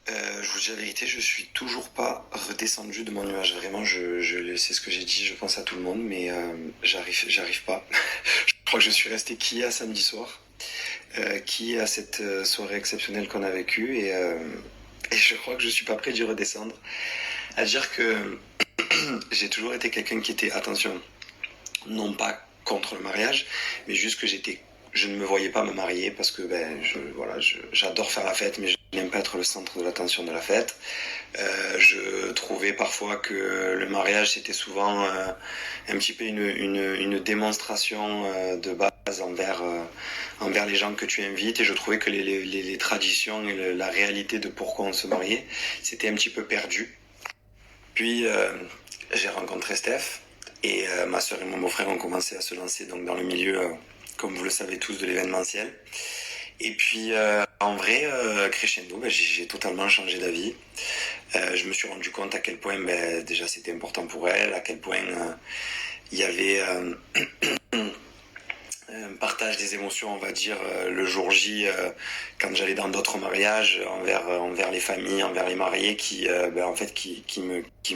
Je vous dis la vérité, je suis toujours pas redescendu de mon nuage. Vraiment, c'est ce que j'ai dit, je pense à tout le monde, mais j'arrive pas. Je crois que je suis resté qui à samedi soir, qui à cette soirée exceptionnelle qu'on a vécue, et je crois que je suis pas prêt d'y redescendre. À dire que j'ai toujours été quelqu'un qui était, attention, non pas contre le mariage, mais juste que je ne me voyais pas me marier parce que voilà, j'adore faire la fête, mais je n'aime pas être le centre de l'attention de la fête. Je trouvais parfois que le mariage c'était souvent un petit peu une démonstration de base envers les gens que tu invites, et je trouvais que les traditions et la réalité de pourquoi on se mariait, c'était un petit peu perdu. Puis j'ai rencontré Steph, et ma soeur et mon beau-frère ont commencé à se lancer donc dans le milieu, comme vous le savez tous, de l'événementiel. Et puis en vrai, crescendo, j'ai totalement changé d'avis. Je me suis rendu compte à quel point déjà c'était important pour elle, à quel point il y avait un partage des émotions, on va dire, le jour J, quand j'allais dans d'autres mariages, envers les familles, envers les mariés, en fait, qui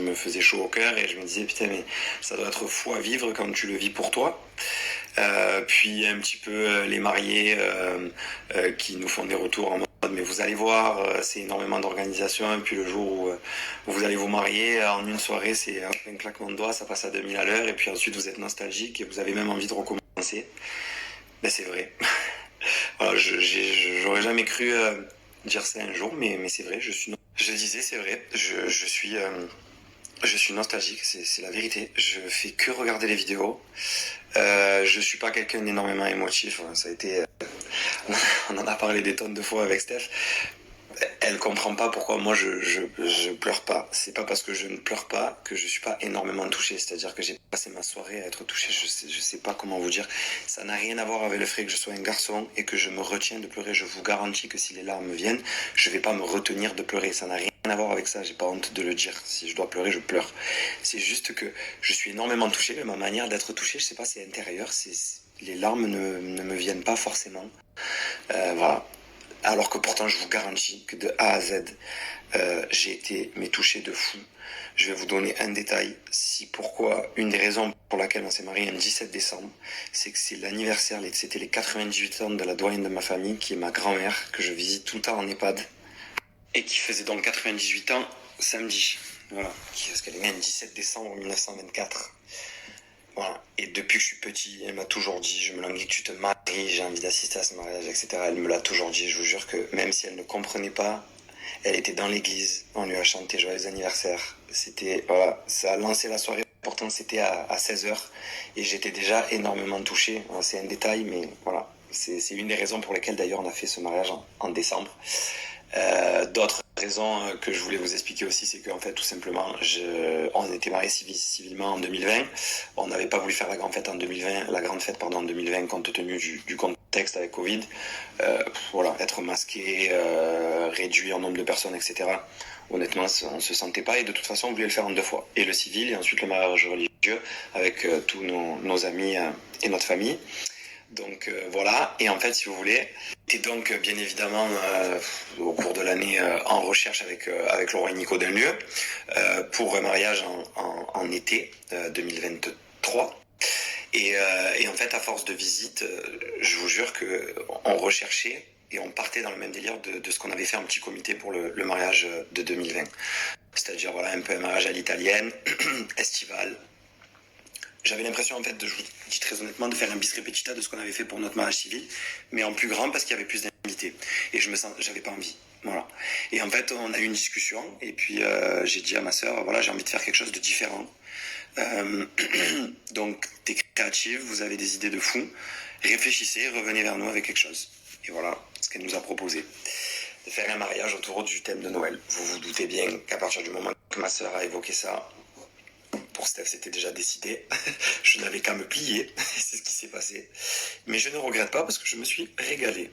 me faisait chaud au cœur, et je me disais, putain, mais ça doit être fou à vivre quand tu le vis pour toi. Puis un petit peu les mariés qui nous font des retours en mode mais vous allez voir, c'est énormément d'organisation, et puis le jour où vous allez vous marier, en une soirée, c'est un claquement de doigts, ça passe à 2000 à l'heure, et puis ensuite vous êtes nostalgique et vous avez même envie de recommencer. Ben c'est vrai. Voilà, j'aurais jamais cru dire ça un jour, mais c'est vrai, je disais, c'est vrai, je suis nostalgique, c'est la vérité. Je fais que regarder les vidéos. Je suis pas quelqu'un d'énormément émotif. Ça a été, on en a parlé des tonnes de fois avec Steph. Elle comprend pas pourquoi moi je pleure pas. C'est pas parce que je ne pleure pas que je suis pas énormément touché. C'est-à-dire que j'ai passé ma soirée à être touché. Je sais pas comment vous dire. Ça n'a rien à voir avec le fait que je sois un garçon et que je me retiens de pleurer. Je vous garantis que si les larmes viennent, je vais pas me retenir de pleurer. Ça n'a rien à voir avec ça. J'ai pas honte de le dire. Si je dois pleurer, je pleure. C'est juste que je suis énormément touché, mais ma manière d'être touché, je sais pas, c'est intérieur. Les larmes ne me viennent pas forcément. Voilà. Alors que pourtant, je vous garantis que de A à Z, j'ai été mais touché de fou. Je vais vous donner un détail. Si pourquoi, une des raisons pour laquelle on s'est marié un 17 décembre, c'est que c'est l'anniversaire, c'était les 98 ans de la doyenne de ma famille, qui est ma grand-mère, que je visite tout le temps en EHPAD, et qui faisait donc 98 ans samedi. Voilà. Parce qu'elle est née le 17 décembre 1924. Voilà. Et depuis que je suis petit, elle m'a toujours dit, je me languis que tu te maries, j'ai envie d'assister à ce mariage, etc. Elle me l'a toujours dit. Je vous jure que même si elle ne comprenait pas, elle était dans l'église, on lui a chanté joyeux anniversaire. C'était, voilà, ça a lancé la soirée. Pourtant, c'était à 16 h, et j'étais déjà énormément touché. C'est un détail, mais voilà. C'est une des raisons pour lesquelles d'ailleurs on a fait ce mariage en décembre. D'autres raisons que je voulais vous expliquer aussi, c'est qu'en fait, tout simplement, on était mariés civilement en 2020. On n'avait pas voulu faire la grande fête en 2020, en 2020, compte tenu du contexte avec Covid. Voilà, être masqué, réduit en nombre de personnes, etc. Honnêtement, on se sentait pas, et de toute façon, on voulait le faire en deux fois. Et le civil, et ensuite le mariage religieux, avec tous nos amis et notre famille. Donc voilà, et en fait, si vous voulez, j'étais donc bien évidemment au cours de l'année en recherche avec Laurent et Nico d'un lieu pour un mariage en été 2023. Et en fait, à force de visite, je vous jure qu'on recherchait et on partait dans le même délire de ce qu'on avait fait en petit comité pour le mariage de 2020. C'est-à-dire voilà, un peu un mariage à l'italienne, estival. J'avais l'impression, en fait, je vous dis très honnêtement, de faire un bis repetita de ce qu'on avait fait pour notre mariage civil, mais en plus grand parce qu'il y avait plus d'invités. Et j'avais pas envie. Voilà. Et en fait, on a eu une discussion, et puis j'ai dit à ma sœur, voilà, j'ai envie de faire quelque chose de différent. Euh, donc, t'es créative, vous avez des idées de fou, réfléchissez, revenez vers nous avec quelque chose. Et voilà ce qu'elle nous a proposé. De faire un mariage autour du thème de Noël. Vous vous doutez bien qu'à partir du moment que ma sœur a évoqué ça, pour Steph, c'était déjà décidé. Je n'avais qu'à me plier. C'est ce qui s'est passé. Mais je ne regrette pas parce que je me suis régalé.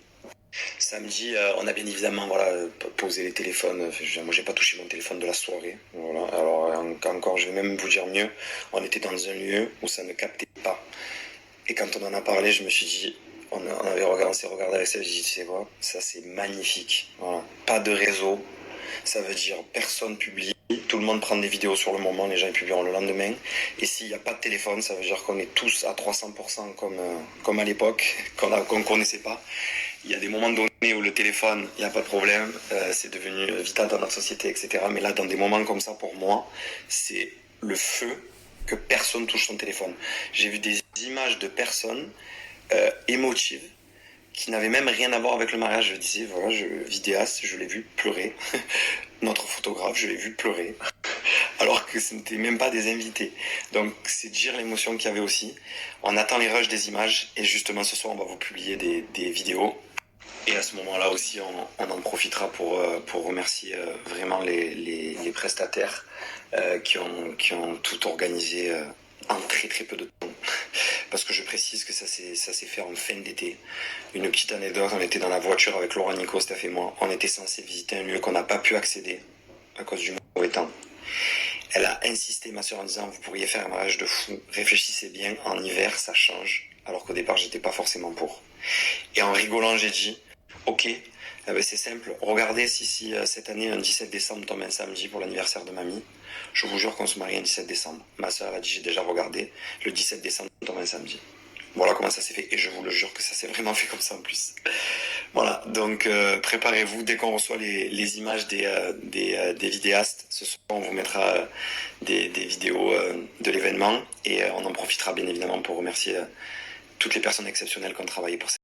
Samedi, on a bien évidemment voilà, posé les téléphones. Moi, j'ai pas touché mon téléphone de la soirée. Voilà. Alors, encore, je vais même vous dire mieux. On était dans un lieu où ça ne captait pas. Et quand on en a parlé, je me suis dit, on s'est regardé avec ça, je dit, tu sais quoi, ça c'est magnifique. Voilà. Pas de réseau. ça veut dire personne publie, tout le monde prend des vidéos sur le moment, les gens ils publieront le lendemain. Et s'il n'y a pas de téléphone, ça veut dire qu'on est tous à 300% comme à l'époque, qu'on ne connaissait pas. Il y a des moments donnés où le téléphone, il n'y a pas de problème, c'est devenu vital dans notre société, etc. Mais là, dans des moments comme ça, pour moi, c'est le feu que personne touche son téléphone. J'ai vu des images de personnes émotives qui n'avaient même rien à voir avec le mariage. Je disais, voilà, vidéaste, je l'ai vu pleurer. Notre photographe, je l'ai vu pleurer. Alors que ce n'étaient même pas des invités. Donc c'est dire l'émotion qu'il y avait aussi. On attend les rushs des images et justement ce soir on va vous publier des vidéos. Et à ce moment-là aussi on en profitera pour remercier vraiment les prestataires qui ont tout organisé en très très peu de temps. Parce que je précise que ça s'est fait en fin d'été. Une petite anecdote, on était dans la voiture avec Laura Nico, Steph et moi. On était censé visiter un lieu qu'on n'a pas pu accéder à cause du mauvais temps. Elle a insisté, ma soeur, en disant vous pourriez faire un mariage de fou, réfléchissez bien, en hiver ça change. Alors qu'au départ j'étais pas forcément pour. Et en rigolant j'ai dit ok, c'est simple, regardez si cette année un 17 décembre tombe un samedi pour l'anniversaire de mamie, je vous jure qu'on se marie un 17 décembre. Ma soeur a dit j'ai déjà regardé, le 17 décembre tombe un samedi. Voilà comment ça s'est fait et je vous le jure que ça s'est vraiment fait comme ça en plus. Voilà, donc préparez-vous dès qu'on reçoit les images des vidéastes. Ce soir, on vous mettra des vidéos de l'événement et on en profitera bien évidemment pour remercier toutes les personnes exceptionnelles qui ont travaillé pour ça.